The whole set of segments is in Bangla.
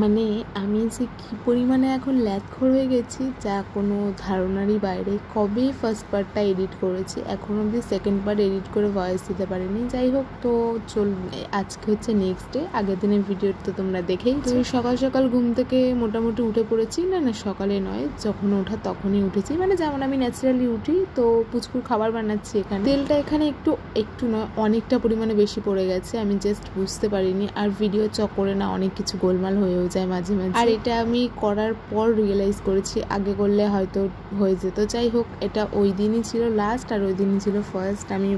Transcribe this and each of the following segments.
মানে আমি যে কী পরিমাণে এখন ল্যাদখোর হয়ে গেছি যা কোনো ধারণারই বাইরে। কবে ফার্স্ট পার্টটা এডিট করেছি, এখন অবধি সেকেন্ড পার্ট এডিট করে ভয়েস দিতে পারিনি। যাই হোক, তো আজকে হচ্ছে নেক্সট ডে। আগের দিনের ভিডিও তো তোমরা দেখেই। তো সকাল সকাল ঘুম থেকে মোটামুটি উঠে পড়েছি। না সকালে নয়, যখন ওঠা তখনই উঠেছি, মানে যেমন আমি ন্যাচারালি উঠি। তো পুচকুর খাবার বানাচ্ছি এখানে। তেলটা এখানে একটু নয়, অনেকটা পরিমাণে বেশি পড়ে গেছে, আমি জাস্ট বুঝতে পারিনি। আর ভিডিও চক্করে না অনেক কিছু গোলমাল হয়েও যায় মাঝে মাঝে। আর এটা আমি করার পর রিয়েলাইজ করেছি, আগে করলে হয়তো হয়ে যেত। যাই হোক, এটা ওই দিনই ছিল লাস্ট, আর ওই দিনই ছিল ফার্স্ট। আমি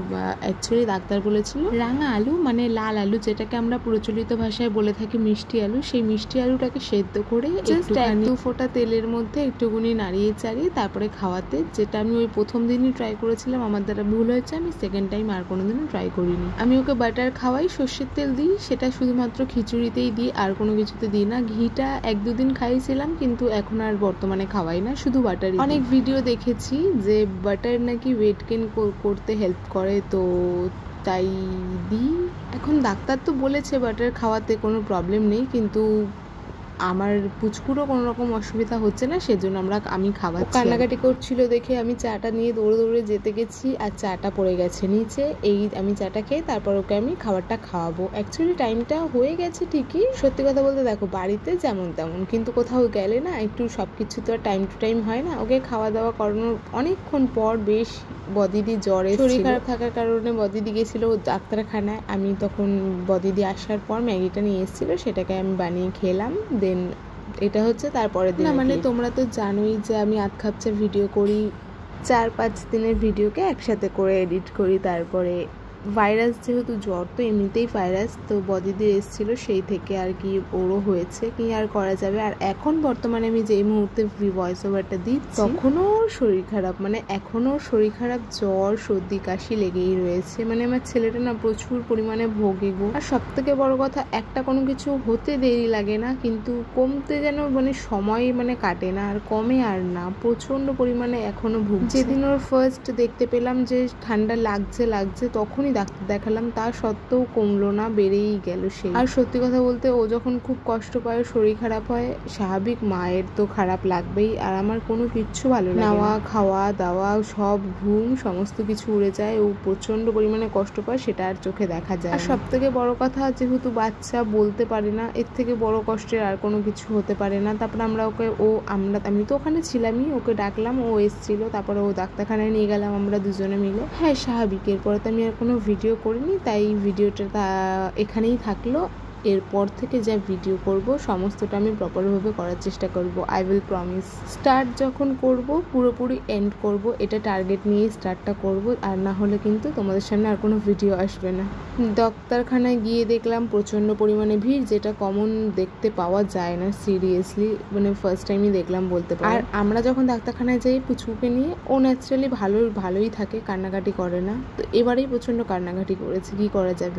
অ্যাকচুয়ালি ডাক্তার বলেছিল রাঙা আলু, মানে লাল আলু, যেটাকে আমরা প্রচলিত ভাষায় বলে থাকি মিষ্টি আলু, সেই মিষ্টি আলুটাকে সেদ্ধ করে জাস্ট 1-2 ফোঁটা তেলের মধ্যে একটুকুনি নাড়িয়ে চাড়িয়ে তারপরে খাওয়াতে, যেটা আমি ওই প্রথম দিনই ট্রাই করেছিলাম। আমার দ্বারা ভুল হয়েছে, আমি সেকেন্ড টাইম আর কোনোদিনও ট্রাই করিনি। আমি ওকে বাটার খাওয়াই, সর্ষের তেল দিই, সেটা শুধুমাত্র খিচুড়িতেই দিই, আর কোনো কিছুতে দিই না। ঘিটা 1-2 দিন খাইছিলাম, কিন্তু এখন আর বর্তমানে খাওয়াই না, শুধু বাটারই। অনেক ভিডিও দেখেছি যে বাটার নাকি ওয়েট গেইন করতে হেল্প করে, তো তাই দিই। এখন ডাক্তার তো বলেছে বাটার খাওয়াতে কোনো প্রবলেম নেই, কিন্তু আমার পুচকুরও কোনো রকম অসুবিধা হচ্ছে না, সেজন্য আমি খাওয়াচ্ছি। কান্নাকাটি করছিল দেখে আমি চাটা নিয়ে দৌড়ে দৌড়ে যেতে গেছি, আর চাটা পড়ে গেছে নিচে। আমি চাটা খেয়ে তারপর ওকে আমি খাবারটা খাওয়াবো। অ্যাকচুয়ালি টাইমটা হয়ে গেছে ঠিকই, সত্যি কথা বলতে দেখো বাড়িতে যেমন তেমন, কিন্তু কোথাও গেলে না একটু সব কিছু তো আর টাইম টু টাইম হয় না। ওকে খাওয়া দাওয়া করানোর অনেকক্ষণ পর বেশ বদিদি জ্বরে, শরীর খারাপ থাকার কারণে বদিদি গেছিলো ডাক্তারখানায়। আমি তখন বদিদি আসার পর ম্যাগিটা নিয়ে এসেছিলো, সেটাকে আমি বানিয়ে খেলাম। দেন এটা হচ্ছে তারপরে দিন। না মানে তোমরা তো জানোই যে আমি আধ খাপচা ভিডিও করি, 4-5 দিনের ভিডিওকে একসাথে করে এডিট করি। তারপরে ভাইরাস, যেহেতু জ্বর তো এমনিতেই ভাইরাস, তো বদিদির এসেছিলো সেই থেকে আর কি ওরও হয়েছে, কি আর করা যাবে। আর এখন বর্তমানে আমি যেই মুহূর্তে ভয়েস ওভারটা দিচ্ছি তখনও শরীর খারাপ, মানে এখনও শরীর খারাপ, জ্বর সর্দি কাশি লেগেই রয়েছে। মানে আমার ছেলেটা না প্রচুর পরিমাণে ভোগে গো। আর সব থেকে বড় কথা, একটা কোনো কিছু হতে দেরি লাগে না, কিন্তু কমতে যেন মানে সময় মানে কাটে না, আর কমে আর না, প্রচণ্ড পরিমাণে এখনো ভুগছে। যেদিন ওর ফার্স্ট দেখতে পেলাম যে ঠান্ডা লাগছে তখনই ডাক্তার দেখালাম, তা সত্ত্বেও কমলো না, বেড়েই গেল সেই। আর সত্যি কথা বলতে ও যখন খুব কষ্ট পায়, শরীর খারাপ হয়, স্বাভাবিক মায়ের তো খারাপ লাগবেই। আর আমার কোনো কিচ্ছু ভালো লাগে না, নাওয়া খাওয়া দাওয়া সব, ঘুম সমস্ত কিছু উড়ে যায়। ও প্রচণ্ড পরিমাণে কষ্ট পায়, সেটা আর চোখে দেখা যায়। আর সব থেকে বড় কথা, যেহেতু বাচ্চা বলতে পারে না, এর থেকে বড় কষ্টের আর কোনো কিছু হতে পারে না। তারপরে আমি তো ওখানে ছিলামই, ওকে ডাকলাম, ও এসেছিল, তারপরে ও ডাক্তারখানায় নিয়ে গেলাম আমরা দুজনে মিলে। হ্যাঁ স্বাভাবিক, এরপরে তো আমি আর কোনো ভিডিও করিনি, তাই ভিডিওটা এখানেই থাকলো। এরপর থেকে যা ভিডিও করব সমস্তটা আমি প্রপারভাবে করার চেষ্টা করব, আই উইল প্রমিস। স্টার্ট যখন করব পুরোপুরি এন্ড করব, এটা টার্গেট নিয়ে স্টার্টটা করব, আর না হলে কিন্তু তোমাদের সামনে আর কোনো ভিডিও আসবে না। ডাক্তারখানায় গিয়ে দেখলাম প্রচণ্ড পরিমাণে ভিড়, যেটা কমন দেখতে পাওয়া যায় না সিরিয়াসলি, মানে ফার্স্ট টাইমই দেখলাম বলতে পারি। আর আমরা যখন ডাক্তারখানায় যাই পুচকুকে নিয়ে, ও ন্যাচারালি ভালোই থাকে, কান্নাকাটি করে না, তো এবারেই প্রচণ্ড কান্নাকাটি করেছে, কি করা যাবে।